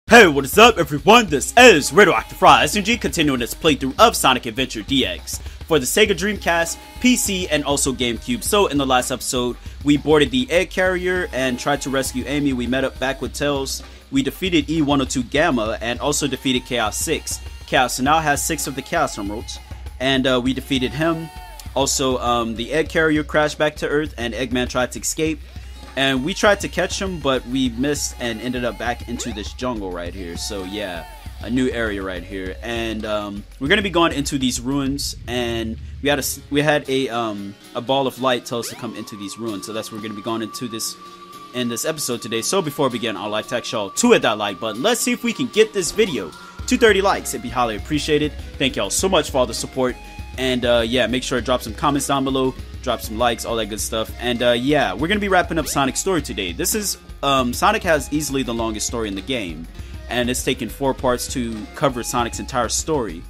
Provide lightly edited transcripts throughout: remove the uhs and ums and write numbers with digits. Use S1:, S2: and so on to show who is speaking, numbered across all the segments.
S1: Hey, what is up everyone? This is Radioactive Raw SMG continuing this playthrough of Sonic Adventure DX for the Sega Dreamcast, PC, and also GameCube. So in the last episode, we boarded the egg carrier and tried to rescue Amy. We met up back with Tails. We defeated E102 Gamma and also defeated Chaos 6. Chaos now has 6 of the Chaos Emeralds, and we defeated him. Also, the egg carrier crashed back to Earth and Eggman tried to escape. And we tried to catch him, but we missed and ended up back into this jungle right here. So yeah, a new area right here. And we're gonna be going into these ruins. And we had a ball of light tell us to come into these ruins. So that's what we're gonna be going into in this episode today. So before we begin, I'd like to ask y'all to hit that like button. Let's see if we can get this video to 30 likes. It'd be highly appreciated. Thank y'all so much for all the support. And yeah, make sure to drop some comments down below. Drop some likes, all that good stuff. And yeah, we're gonna be wrapping up Sonic's story today. This is Sonic has easily the longest story in the game, and it's taken 4 parts to cover Sonic's entire story.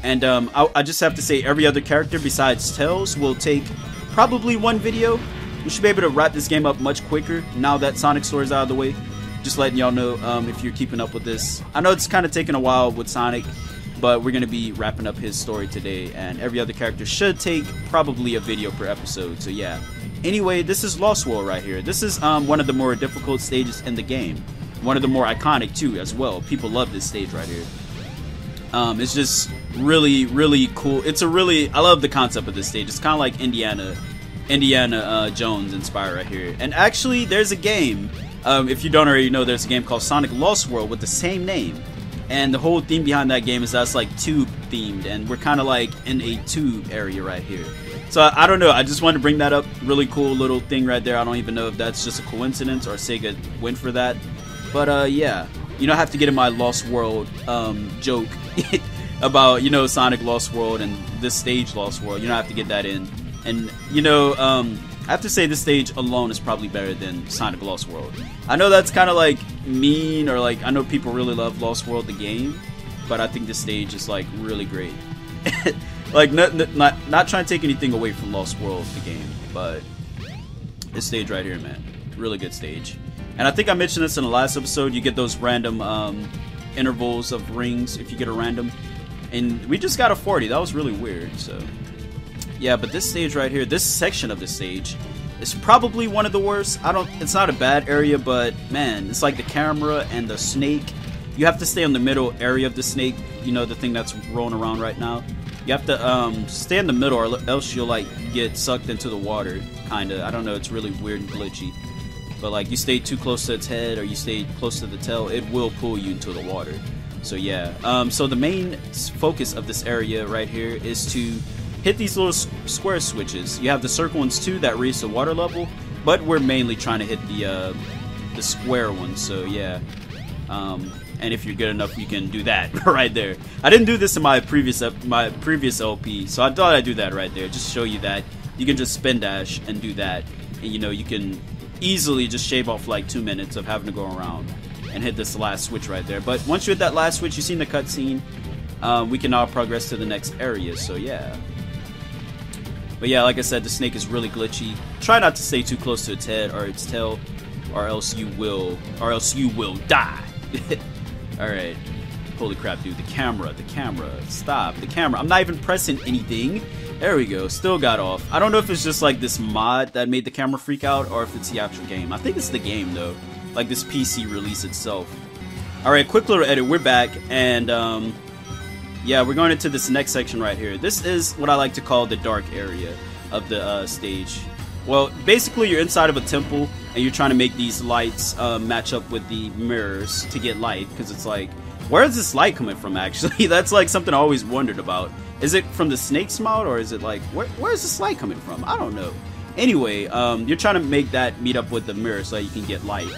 S1: And I just have to say, every other character besides Tails will take probably 1 video. We should be able to wrap this game up much quicker now that Sonic's story is out of the way. Just letting y'all know if you're keeping up with this. I know it's kind of taking a while with Sonic, but we're going to be wrapping up his story today, and every other character should take probably a video per episode, so yeah. Anyway, this is Lost World right here. This is one of the more difficult stages in the game. One of the more iconic too as well. People love this stage right here. It's just really, really cool. I love the concept of this stage. It's kind of like Indiana Jones inspired right here. And actually, there's a game, if you don't already know, there's a game called Sonic Lost World with the same name. And the whole theme behind that game is that's like tube themed, and we're kind of like in a tube area right here. So I don't know, I just wanted to bring that up. Really cool little thing right there. I don't even know if that's just a coincidence or Sega went for that. But yeah, you don't have to get in my Lost World joke about, you know, Sonic Lost World and this stage Lost World. You don't have to get that in. And you know, I have to say this stage alone is probably better than Sonic Lost World. I know that's kind of like mean, or like, I know people really love Lost World the game, but I think this stage is like really great. Like not trying to take anything away from Lost World the game, but this stage right here, man, really good stage. And I think I mentioned this in the last episode. You get those random intervals of rings if you get a random, and we just got a 40. That was really weird. So yeah, but this stage right here, this section of the stage is probably one of the worst. It's not a bad area, but man, it's like the camera and the snake. You have to stay in the middle area of the snake, you know, the thing that's rolling around right now. You have to stay in the middle, or else you'll like get sucked into the water, kinda. I don't know, it's really weird and glitchy. But like, you stay too close to its head or you stay close to the tail, it will pull you into the water. So yeah, so the main focus of this area right here is to hit these little square switches. You have the circle ones too that raise the water level, but we're mainly trying to hit the square ones. So yeah, and if you're good enough, you can do that right there. I didn't do this in my previous LP, so I thought I'd do that right there, just show you that you can just spin dash and do that, and you know, you can easily just shave off like 2 minutes of having to go around and hit this last switch right there. But once you hit that last switch, you've seen the cutscene. We can now progress to the next area. So yeah. But yeah, like I said, the snake is really glitchy. Try not to stay too close to its head or its tail, or else you will die. Alright. Holy crap, dude. The camera. Stop. The camera. I'm not even pressing anything. There we go. Still got off. I don't know if it's just like this mod that made the camera freak out, or if it's the actual game. I think it's the game though. Like this PC release itself. Alright, quick little edit. We're back, and yeah, we're going into this next section right here. This is what I like to call the dark area of the stage. Well, basically you're inside of a temple and you're trying to make these lights match up with the mirrors to get light, because it's like, where is this light coming from actually? That's like something I always wondered about. Is it from the snake's mouth, or is it like, where is this light coming from? I don't know. Anyway, you're trying to make that meet up with the mirror so that you can get light.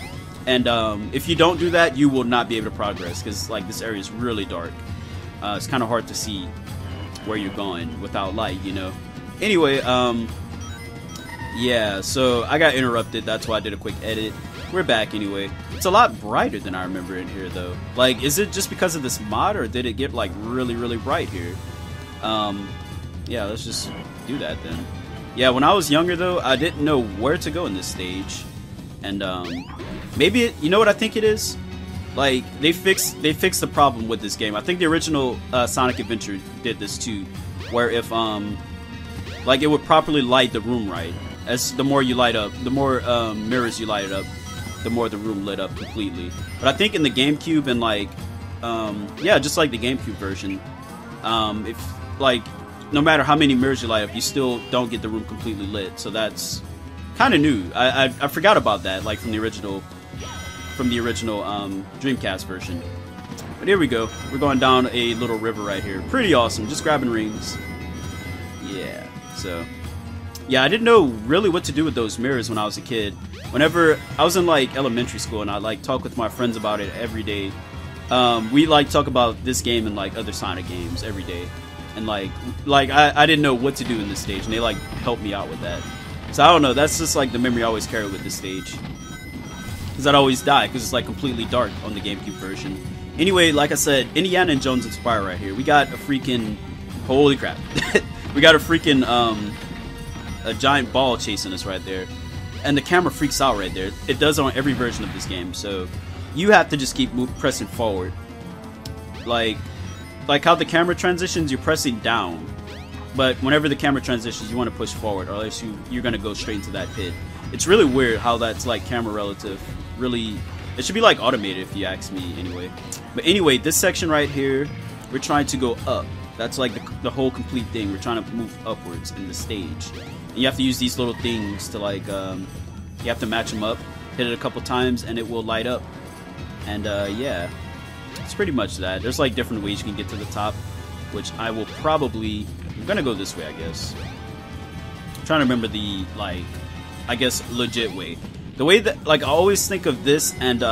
S1: And if you don't do that, you will not be able to progress, because like this area is really dark. It's kind of hard to see where you're going without light, you know. Anyway, yeah, so I got interrupted. That's why I did a quick edit. We're back anyway. It's a lot brighter than I remember in here, though. Like, is it just because of this mod, or did it get like really, really bright here? Yeah, let's just do that then. Yeah, when I was younger, though, I didn't know where to go in this stage. And maybe you know what I think it is? Like they fixed the problem with this game. I think the original Sonic Adventure did this too, where if like it would properly light the room right. As the more you light up, the more mirrors you light it up, the more the room lit up completely. But I think in the GameCube and like yeah, just like the GameCube version, if like no matter how many mirrors you light up, you still don't get the room completely lit. So that's kind of new. I forgot about that, like from the original Dreamcast version. But here we go. We're going down a little river right here. Pretty awesome. Just grabbing rings. Yeah. So yeah, I didn't know really what to do with those mirrors when I was a kid. Whenever I was in like elementary school and I like talk with my friends about it every day. We like talk about this game and like other Sonic games every day. And like I didn't know what to do in this stage, and they like helped me out with that. So I don't know, that's just like the memory I always carry with this stage. Because I'd always die, because it's like completely dark on the GameCube version. Anyway, like I said, Indiana and Jones Inspire right here. We got a freaking, holy crap. We got a freaking, a giant ball chasing us right there. And the camera freaks out right there. It does on every version of this game, so you have to just keep pressing forward. Like how the camera transitions, you're pressing down. But whenever the camera transitions, you want to push forward, or else you're going to go straight into that pit. It's really weird how that's like camera relative. Really, it should be like automated if you ask me anyway. But anyway, this section right here, we're trying to go up. That's like the whole complete thing. We're trying to move upwards in the stage. And you have to use these little things to like, you have to match them up, hit it a couple times, and it will light up. And yeah, it's pretty much that. There's like different ways you can get to the top, which I will probably, I'm gonna go this way, I guess. I'm trying to remember the, like, I guess, legit way. The way that, like, I always think of this and,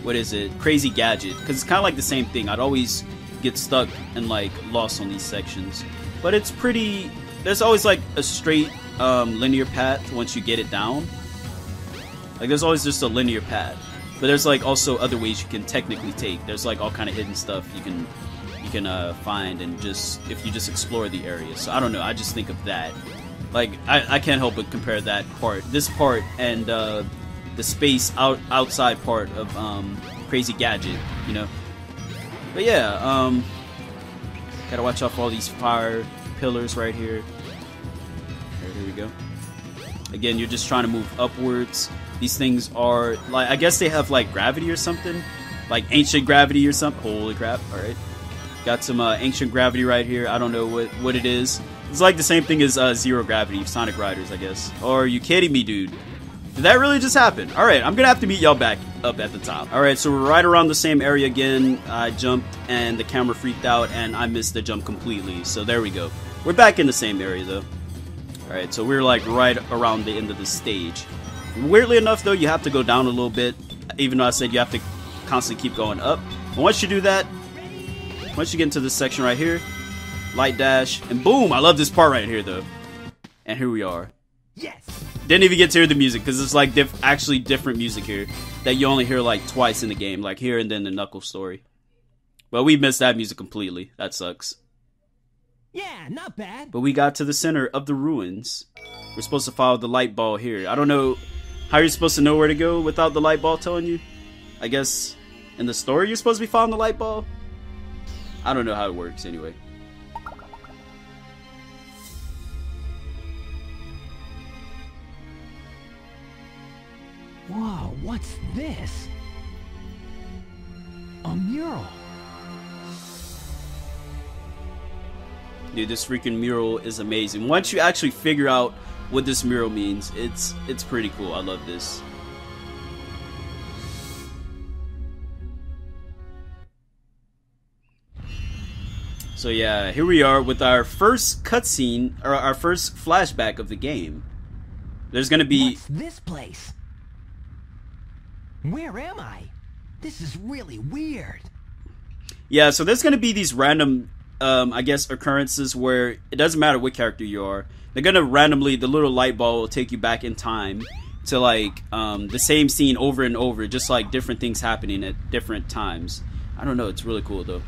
S1: what is it? Crazy Gadget. Because it's kind of like the same thing. I'd always get stuck and, like, lost on these sections. But it's pretty, there's always, like, a straight, linear path once you get it down. Like, there's always just a linear path. But there's, like, also other ways you can technically take. There's, like, all kind of hidden stuff you can find, and just if you just explore the area. So I don't know, I just think of that. Like I can't help but compare that part, this part, and the space outside part of Crazy Gadget, you know. But yeah, gotta watch out for all these fire pillars right here. Here we go. Again, you're just trying to move upwards. These things are like, I guess they have like gravity or something, like ancient gravity or something. Holy crap! All right. Got some ancient gravity right here. I don't know what it is. It's like the same thing as Zero Gravity, Sonic Riders, I guess. Or are you kidding me, dude? Did that really just happen? Alright, I'm gonna have to meet y'all back up at the top. Alright, so we're right around the same area again. I jumped and the camera freaked out and I missed the jump completely. So there we go. We're back in the same area though. Alright, so we're like right around the end of the stage. Weirdly enough though, you have to go down a little bit. Even though I said you have to constantly keep going up. And once you do that, once you get into this section right here, light dash, and boom! I love this part right here, though. And here we are. Yes. Didn't even get to hear the music, because it's like actually different music here that you only hear like twice in the game, like here and then the Knuckles story. But we missed that music completely. That sucks. Yeah, not bad. But we got to the center of the ruins. We're supposed to follow the light ball here. I don't know how you're supposed to know where to go without the light ball telling you. I guess in the story you're supposed to be following the light ball. I don't know how it works anyway.
S2: Whoa, what's this? A mural.
S1: Dude, this freaking mural is amazing. Once you actually figure out what this mural means, it's pretty cool. I love this. So yeah, here we are with our first cutscene, or our first flashback of the game. There's gonna be...
S2: What's this place? Where am I? This is really weird.
S1: Yeah, so there's gonna be these random, I guess, occurrences where it doesn't matter what character you are. They're gonna randomly, the little light ball will take you back in time to like the same scene over and over, just like different things happening at different times. I don't know, it's really cool though.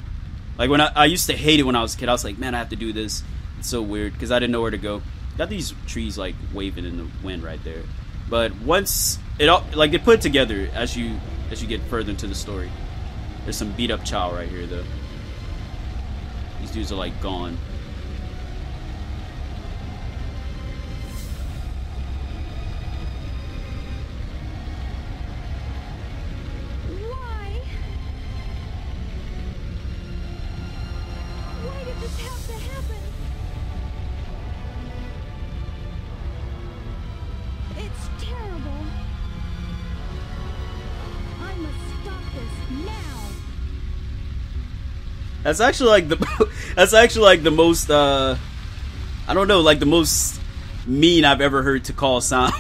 S1: Like when I used to hate it when I was a kid. I was like, man, I have to do this. It's so weird because I didn't know where to go. Got these trees like waving in the wind right there. But once it all, like they put it together as you as you get further into the story. There's some beat up Chao right here though. These dudes are like gone.
S3: Why? Why did this have to happen? It's terrible. I must stop this now.
S1: That's actually like the that's actually like the most I don't know, like the most mean I've ever heard to call Sound.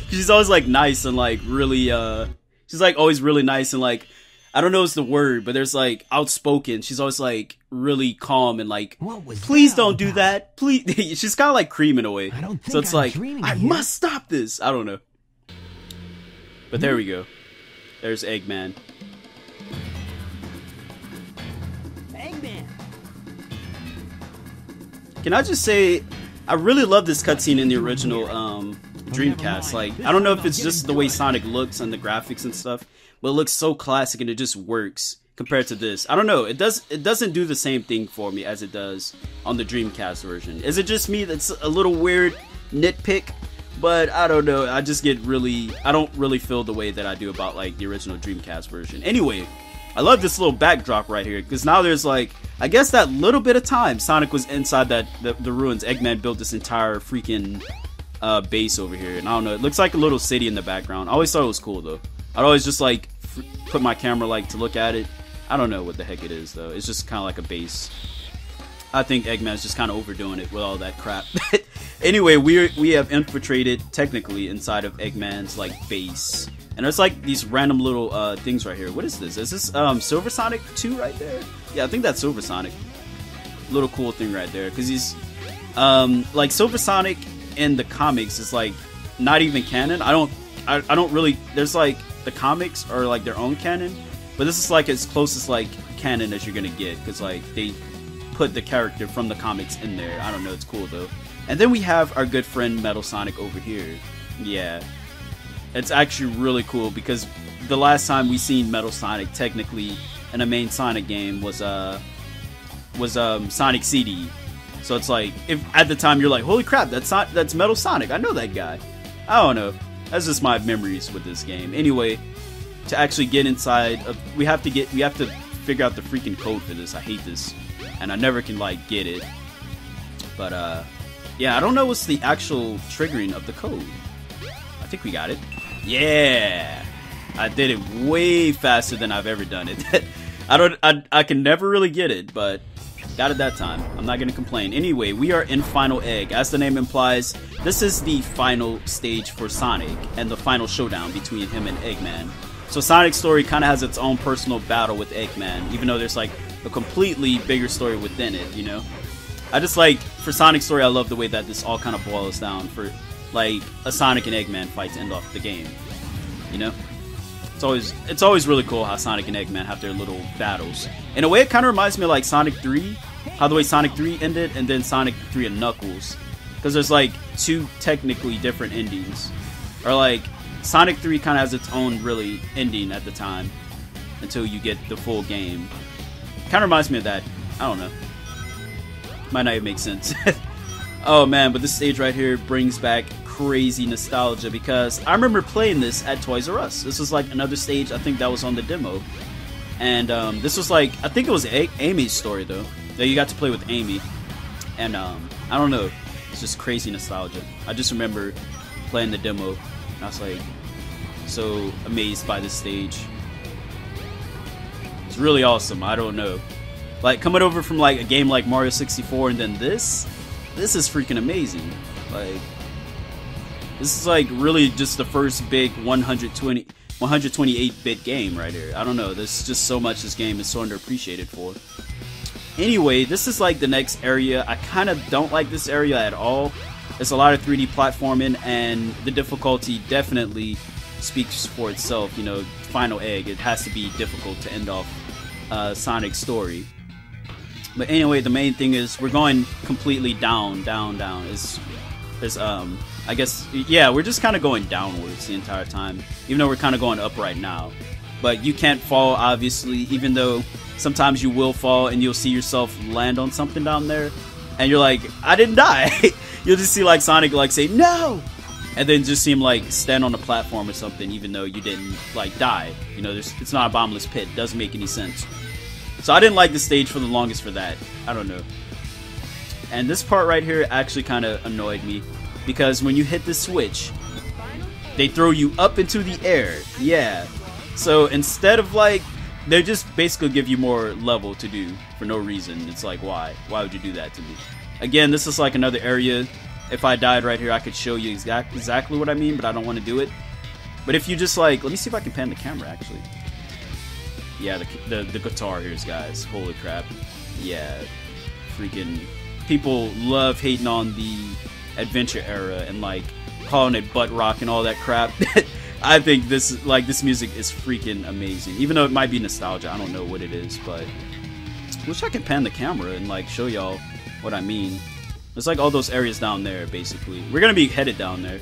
S1: She's always like nice and like really she's like always really nice and like I don't know it's the word, but there's like outspoken. She's always like really calm and like please don't do that. Please. She's kind of like Cream in a way. So it's like I must stop this. I don't know. But there we go. There's Eggman.
S2: Eggman.
S1: Can I just say, I really love this cutscene in the original Dreamcast. Like, I don't know if it's just the way Sonic looks and the graphics and stuff, but it looks so classic and it just works compared to this. I don't know, it doesn't do the same thing for me as it does on the Dreamcast version. Is it just me that's a little weird nitpick? But I don't know, I just get really, I don't really feel the way that I do about like the original Dreamcast version. Anyway, I love this little backdrop right here, because now there's like, I guess that little bit of time Sonic was inside that the ruins, Eggman built this entire freaking base over here. And I don't know, it looks like a little city in the background. I always thought it was cool though. I'd always just like put my camera like to look at it. I don't know what the heck it is though. It's just kind of like a base. I think Eggman's just kind of overdoing it with all that crap. Anyway, we have infiltrated technically inside of Eggman's like base. And there's like these random little things right here. What is this? Is this Silver Sonic 2 right there? Yeah, I think that's Silver Sonic. Little cool thing right there. Because he's like Silver Sonic in the comics is like not even canon. I don't really, there's like the comics are like their own canon. But this is like as close as like canon as you're gonna get. Because like they put the character from the comics in there. I don't know, it's cool though. And then we have our good friend Metal Sonic over here. Yeah. It's actually really cool because the last time we seen Metal Sonic technically in a main Sonic game was Sonic CD. So it's like, if at the time you're like, holy crap, that's Metal Sonic. I know that guy. I don't know. That's just my memories with this game. Anyway, to actually get inside of, we have to figure out the freaking code for this. I hate this. And I never can like get it. But yeah, I don't know what's the actual triggering of the code. I think we got it. Yeah, I did it way faster than I've ever done it. I can never really get it, but got it that time. I'm not gonna complain. Anyway, we are in Final Egg. As the name implies, this is the final stage for Sonic and the final showdown between him and Eggman. So Sonic's story kind of has its own personal battle with Eggman, even though there's like a completely bigger story within it, you know? I just like, for Sonic's story, I love the way that this all kind of boils down for like a Sonic and Eggman fight to end off the game, you know? It's always really cool how Sonic and Eggman have their little battles. In a way, it kind of reminds me of like Sonic 3, how the way Sonic 3 ended, and then Sonic 3 and Knuckles, because there's like two technically different endings, or like Sonic 3 kind of has its own really ending at the time until you get the full game. Kind of reminds me of that. I don't know. Might not even make sense. Oh man, but this stage right here brings back crazy nostalgia because I remember playing this at Toys R Us. This was like another stage, I think that was on the demo. And this was like, I think it was Amy's story though. That you got to play with Amy. And I don't know, it's just crazy nostalgia. I just remember playing the demo and I was like so amazed by this stage. It's really awesome, I don't know. Like coming over from like a game like Mario 64 and then this is freaking amazing. Like, this is like really just the first big 128-bit game right here. I don't know, there's just so much this game is so underappreciated for. Anyway, this is like the next area. I kind of don't like this area at all. There's a lot of 3D platforming and the difficulty definitely speaks for itself. You know, Final Egg, it has to be difficult to end off Sonic's story. But anyway, the main thing is we're going completely down. I guess, yeah, we're just kind of going downwards the entire time, even though we're kind of going up right now. but you can't fall, obviously, even though sometimes you will fall and you'll see yourself land on something down there, and you're like, I didn't die. You'll just see like Sonic like say no, and then just see him like stand on a platform or something, even though you didn't like die. You know, it's not a bottomless pit. It doesn't make any sense. So I didn't like the stage for the longest for that. I don't know. And this part right here actually kind of annoyed me, because when you hit the switch, they throw you up into the air. Yeah. So instead of like, they just basically give you more level to do for no reason. It's like, why? Why would you do that to me? Again, this is like another area. If I died right here, I could show you exactly what I mean, but I don't want to do it. But if you just like, let me see if I can pan the camera actually. Yeah, the guitar here, guys. Holy crap. Yeah. Freaking people love hating on the adventure era and like calling it butt rock and all that crap. I think this music is freaking amazing. Even though it might be nostalgia, I don't know what it is, but I wish I could pan the camera and like show y'all what I mean. It's like all those areas down there, basically. We're gonna be headed down there,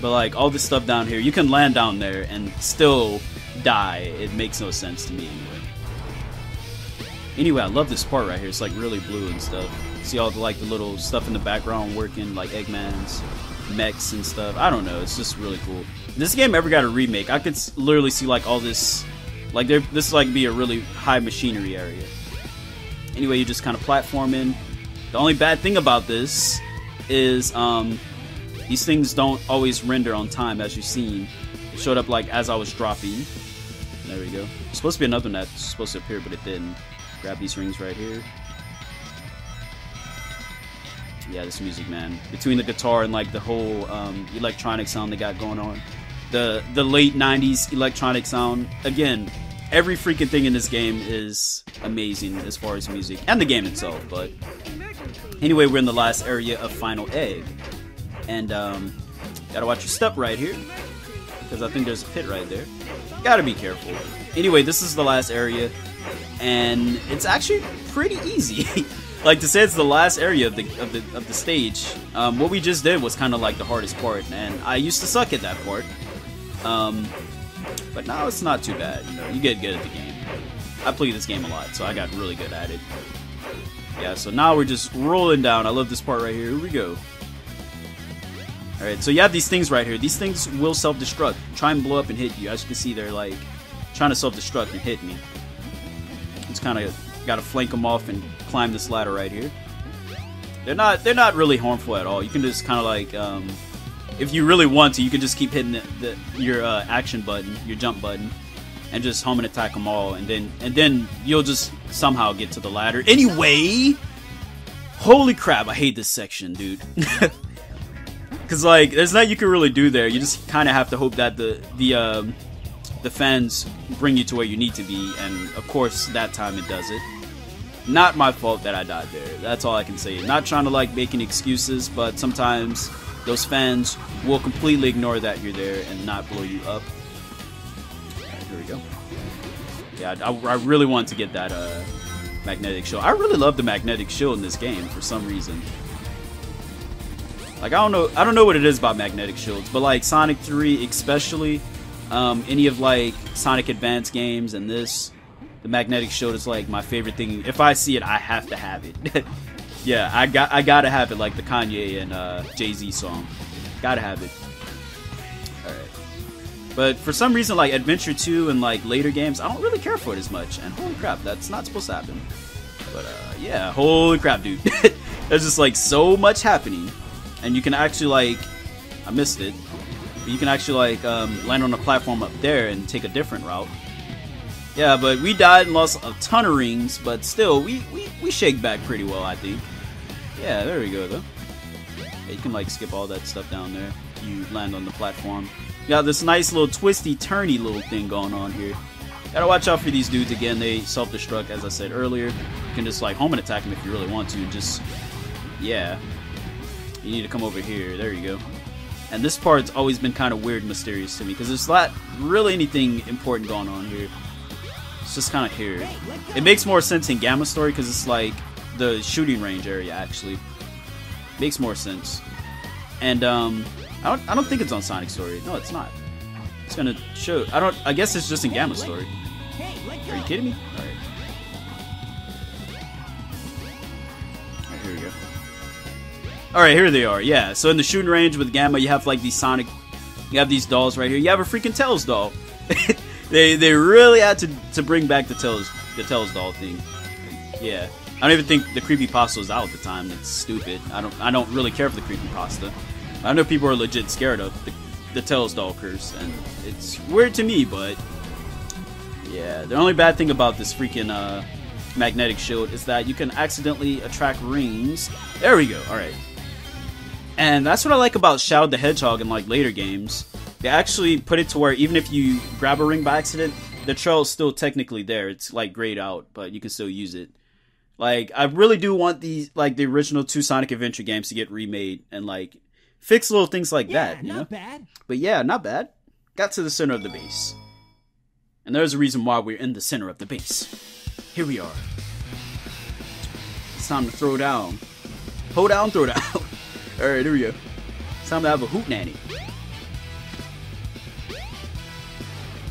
S1: but like all this stuff down here, you can land down there and still die. It makes no sense to me anyway. I love this part right here. It's like really blue and stuff. See all the like the little stuff in the background working, like Eggman's mechs and stuff. I don't know, it's just really cool. If this game ever got a remake, I could literally see like all this, like this like be a really high machinery area. Anyway, you just kind of platforming. The only bad thing about this is these things don't always render on time, as you've seen. It showed up like as I was dropping. There we go. There's supposed to be another one that's supposed to appear, but it didn't. Grab these rings right here. Yeah, this music, man. Between the guitar and like the whole electronic sound they got going on. The late 90s electronic sound. Again, every freaking thing in this game is amazing as far as music. And the game itself, but... Anyway, we're in the last area of Final Egg. And, gotta watch your step right here, because I think there's a pit right there. Gotta be careful. Anyway, this is the last area, and it's actually pretty easy. Like, to say it's the last area of the stage, what we just did was kind of like the hardest part, and I used to suck at that part. But now it's not too bad. You know, you get good at the game. I play this game a lot, so I got really good at it. Yeah, so now we're just rolling down. I love this part right here. Here we go. Alright, so you have these things right here. These things will self-destruct. Try and blow up and hit you. As you can see, they're like trying to self-destruct and hit me. Just kind of got to flank them off and climb this ladder right here. They're not really harmful at all. You can just kind of like, if you really want to, you can just keep hitting your action button, your jump button, and just home and attack them all, and then you'll just somehow get to the ladder. Anyway, holy crap, I hate this section, dude. Because like, there's nothing you can really do there. You just kind of have to hope that the fans bring you to where you need to be, and of course that time it does it. Not my fault that I died there. That's all I can say. Not trying to like make any excuses, but sometimes those fans will completely ignore that you're there and not blow you up. Alright, here we go. Yeah, I really want to get that magnetic shield. I really love the magnetic shield in this game for some reason. Like, I don't know what it is about magnetic shields, but like Sonic 3 especially, any of like Sonic Advance games and this, the magnetic shield is like my favorite thing. If I see it, I have to have it. Yeah, I gotta have it, like the Kanye and Jay-Z song. Gotta have it. Alright. But for some reason, like Adventure 2 and like later games, I don't really care for it as much. And holy crap, that's not supposed to happen. But yeah, holy crap, dude. There's just like so much happening. And you can actually like, I missed it, but you can actually like land on a platform up there and take a different route. Yeah, but we died and lost a ton of rings, but still, we shake back pretty well, I think. Yeah, there we go, though. Yeah, you can like skip all that stuff down there. You land on the platform. You got this nice little twisty, turny little thing going on here. Gotta watch out for these dudes again. They self-destruct, as I said earlier. You can just like home and attack them if you really want to. Just, yeah. You need to come over here. There you go. And this part's always been kind of weird and mysterious to me, because there's not really anything important going on here. It's just kind of here. It makes more sense in Gamma Story, because it's like the shooting range area, actually. Makes more sense. And I don't think it's on Sonic Story. No, it's not. It's gonna show. I guess it's just in Gamma Story.
S2: Hey, let go.
S1: Are you kidding me? Alright. Alright, here we go. Alright, here they are. Yeah, so in the shooting range with Gamma, you have like these Sonic. You have these dolls right here. You have a freaking Tails doll. they really had to bring back the Tails doll thing. Yeah. I don't even think the creepypasta was out at the time. That's stupid. I don't really care for the creepypasta. I know people are legit scared of the Tails doll curse, and it's weird to me, but yeah. The only bad thing about this freaking magnetic shield is that you can accidentally attract rings. There we go. All right. And that's what I like about Shadow the Hedgehog in like later games. They actually put it to where even if you grab a ring by accident, the trail is still technically there. It's like grayed out, but you can still use it. Like, I really do want these, like, the original 2 Sonic Adventure games to get remade and, like, fix little things like that, you know?
S2: Not bad.
S1: But yeah, not bad. Got to the center of the base. And there's a reason why we're in the center of the base. Here we are. It's time to throw down. Hold down, throw down. Alright, here we go. It's time to have a hoot nanny.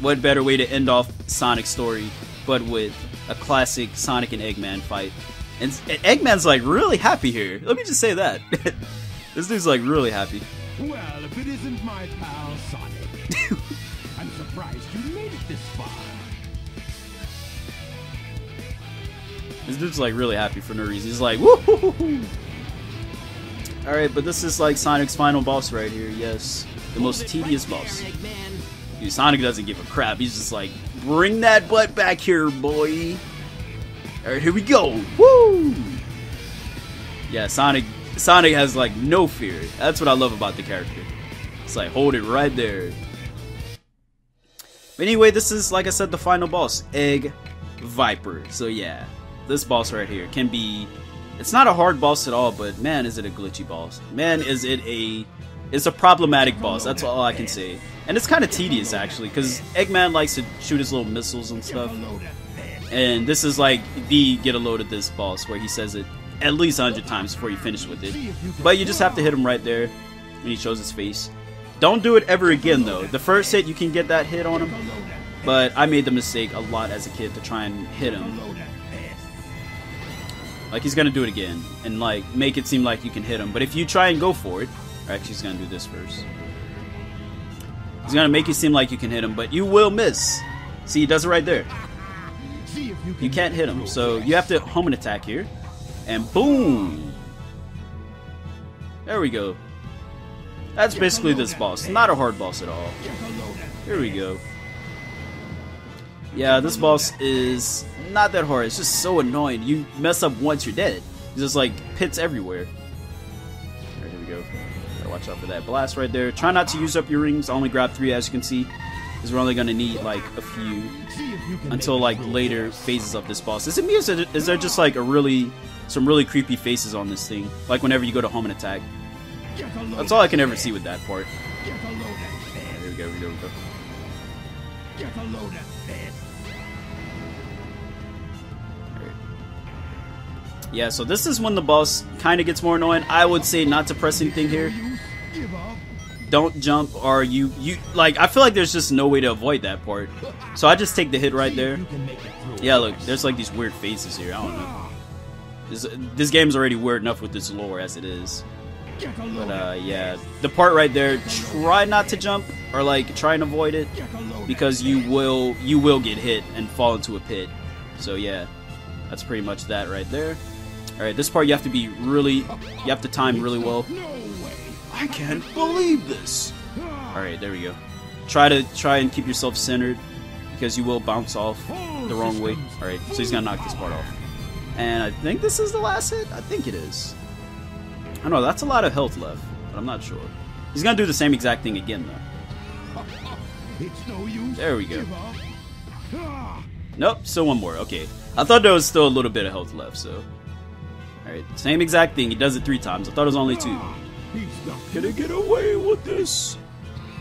S1: What better way to end off Sonic's story but with a classic Sonic and Eggman fight. And Eggman's like really happy here. Let me just say that. This dude's like really happy.
S4: Well, if it isn't my pal Sonic. I'm surprised you made it this far.
S1: This dude's like really happy for no reason. He's like, woo! Alright, but this is like Sonic's final boss right here. Yes. The most tedious boss. Dude, Sonic doesn't give a crap. He's just like, bring that butt back here, boy. Alright, here we go. Woo! Yeah, Sonic has like no fear. That's what I love about the character. It's like, hold it right there. But anyway, this is, like I said, the final boss, Egg Viper. So yeah, this boss right here can be... It's not a hard boss at all, but man, is it a glitchy boss. Man, is it a... It's a problematic boss, that's all I can say. And it's kind of tedious, actually, because Eggman likes to shoot his little missiles and stuff. And this is like the get a load of this boss, where he says it at least 100 times before you finish with it. But you just have to hit him right there when he shows his face. Don't do it ever again, though. The first hit, you can get that hit on him. But I made the mistake a lot as a kid to try and hit him. Like, he's gonna do it again, and like, make it seem like you can hit him. But if you try and go for it... Or actually, he's gonna do this first. He's gonna make it seem like you can hit him, but you will miss. See, he does it right there. You can't hit him, so you have to home an attack here. And boom! There we go. That's basically this boss. Not a hard boss at all. Here we go. Yeah, this boss is not that hard. It's just so annoying. You mess up once, you're dead. There's just like pits everywhere. Alright, here we go. Gotta watch out for that blast right there. Try not to use up your rings. I only grab 3, as you can see, because we're only gonna need like a few until like later phases of this boss. Is it me, or is there just like some really creepy faces on this thing? Like whenever you go to home and attack. That's all I can ever see with that part. Here we go, here we go.
S4: Get a load of this.
S1: Yeah, so this is when the boss kind of gets more annoying. I would say not to press anything here. Don't jump, or you like, I feel like there's just no way to avoid that part. So I just take the hit right there. Yeah, look, there's like these weird faces here. I don't know. This game's already weird enough with this lore as it is. But yeah, the part right there, try not to jump or like try and avoid it, because you will get hit and fall into a pit. So yeah, that's pretty much that right there. Alright, this part you have to time really well. I can't believe this. Alright, there we go. Try and keep yourself centered, because you will bounce off the wrong way. Alright, so he's gonna knock this part off. And I think this is the last hit? I think it is. I don't know, that's a lot of health left, but I'm not sure. He's gonna do the same exact thing again, though. There we go. Nope, still one more. Okay. I thought there was still a little bit of health left, so... Alright, same exact thing. He does it 3 times. I thought it was only 2. Gonna get away with this.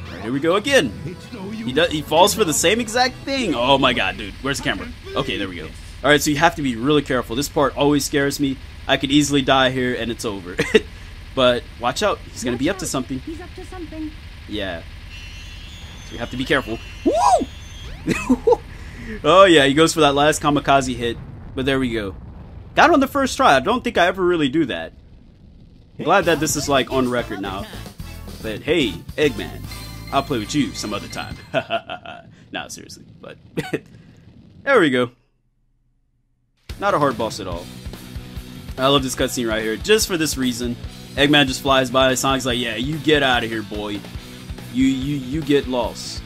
S1: Alright, here we go again. He falls for the same exact thing. Oh my god, dude. Where's the camera? Okay, there we go. Alright, so you have to be really careful. This part always scares me. I could easily die here and it's over. But watch out. He's gonna be up to something.
S3: He's up to something.
S1: Yeah. So you have to be careful. Woo! Oh yeah, he goes for that last kamikaze hit. But there we go. Got it on the first try. I don't think I ever really do that. Glad that this is like on record now. But hey, Eggman, I'll play with you some other time. Nah, seriously. But there we go. Not a hard boss at all. I love this cutscene right here. Just for this reason. Eggman just flies by. Sonic's like, yeah, you get out of here, boy. You get lost.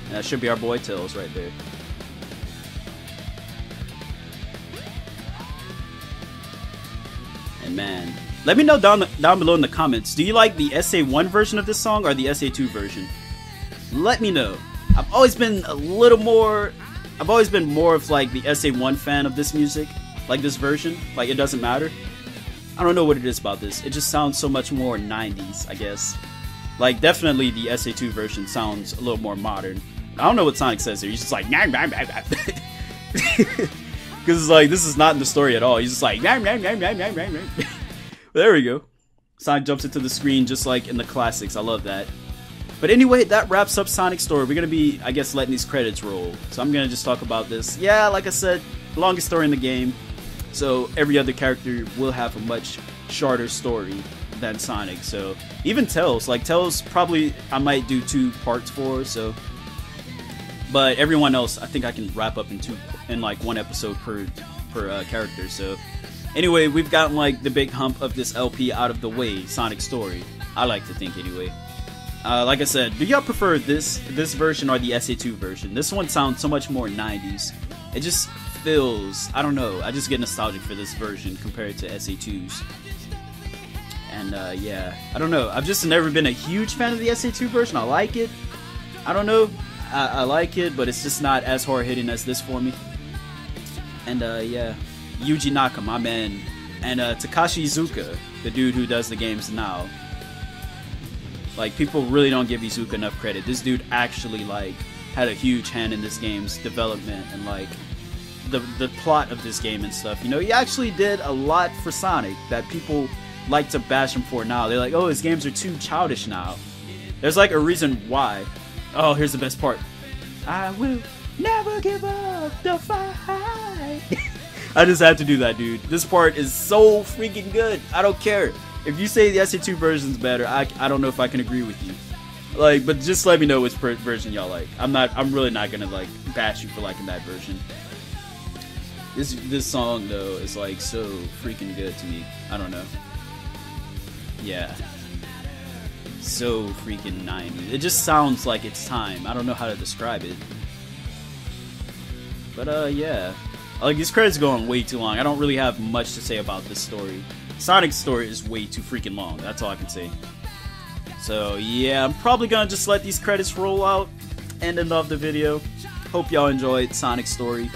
S1: And that should be our boy Tails right there. And man, let me know down below in the comments. Do you like the SA1 version of this song or the SA2 version? Let me know. I've always been more of like the SA1 fan of this music, like this version. Like it doesn't matter. I don't know what it is about this. It just sounds so much more 90s, I guess. Like definitely the SA2 version sounds a little more modern. I don't know what Sonic says here. He's just like nah, nah, nah, nah. Because it's like, this is not in the story at all. He's just like, nah, nah, nah, nah, nah, nah, nah. There we go. Sonic jumps into the screen just like in the classics. I love that. But anyway, that wraps up Sonic's story. We're going to be, I guess, letting these credits roll. So I'm going to just talk about this. Yeah, like I said, longest story in the game. So every other character will have a much shorter story than Sonic. So even Tails, like Tails probably I might do 2 parts for, so. But everyone else, I think I can wrap up in like 1 episode per character. So anyway, we've gotten like the big hump of this LP out of the way, Sonic story. I like to think anyway. Like I said, do y'all prefer this version or the SA2 version? This one sounds so much more 90s. It just feels, I don't know, I just get nostalgic for this version compared to SA2's. And yeah, I don't know. I've just never been a huge fan of the SA2 version. I like it. I don't know. I like it, but it's just not as hard-hitting as this for me. And yeah, Yuji Naka, my man, and Takashi Iizuka, the dude who does the games now. Like, people really don't give Iizuka enough credit. This dude actually, like, had a huge hand in this game's development and, like, the plot of this game and stuff. You know, he actually did a lot for Sonic that people like to bash him for now. They're like, oh, his games are too childish now. There's, like, a reason why. Oh, here's the best part. I will never give up the fight. I just had to do that, dude. This part is so freaking good. I don't care. If you say the SA2 version's better, I don't know if I can agree with you. Like, but just let me know which version y'all like. I'm really not gonna like bash you for liking that version. This song though is like so freaking good to me. I don't know. Yeah. So freaking 90s. It just sounds like it's time. I don't know how to describe it. But yeah. Like, these credits go on way too long. I don't really have much to say about this story. Sonic's story is way too freaking long. That's all I can say. So yeah, I'm probably gonna just let these credits roll out and end off the video. Hope y'all enjoyed Sonic's story.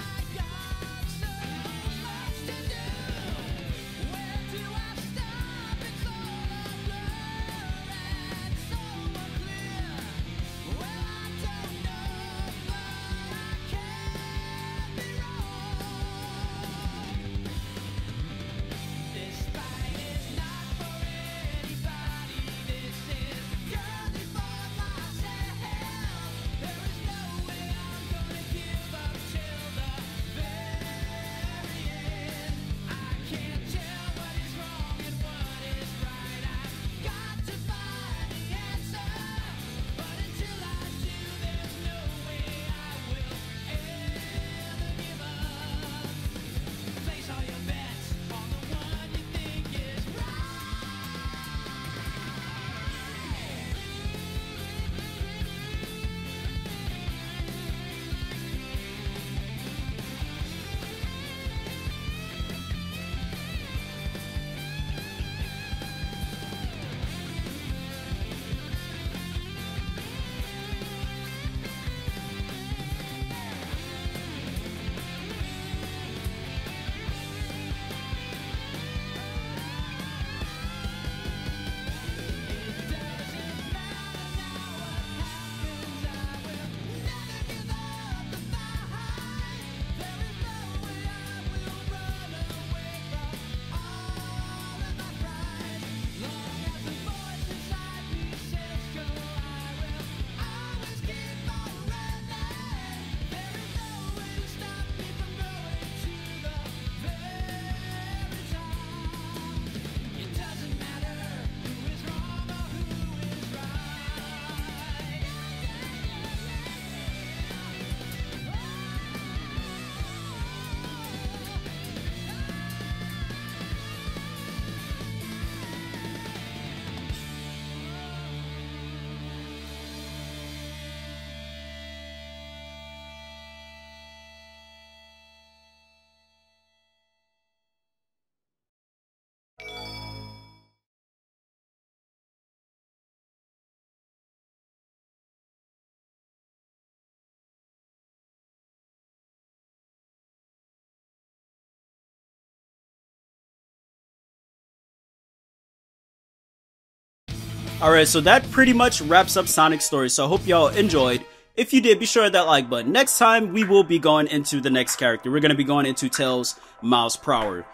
S1: Alright, so that pretty much wraps up Sonic's story, so I hope y'all enjoyed. If you did, be sure to hit that like button. Next time, we will be going into the next character. We're going to be going into Tails Miles Prower.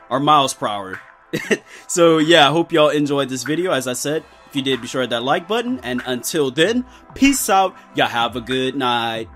S1: So yeah, I hope y'all enjoyed this video. As I said, if you did, be sure to hit that like button. And until then, peace out. Y'all have a good night.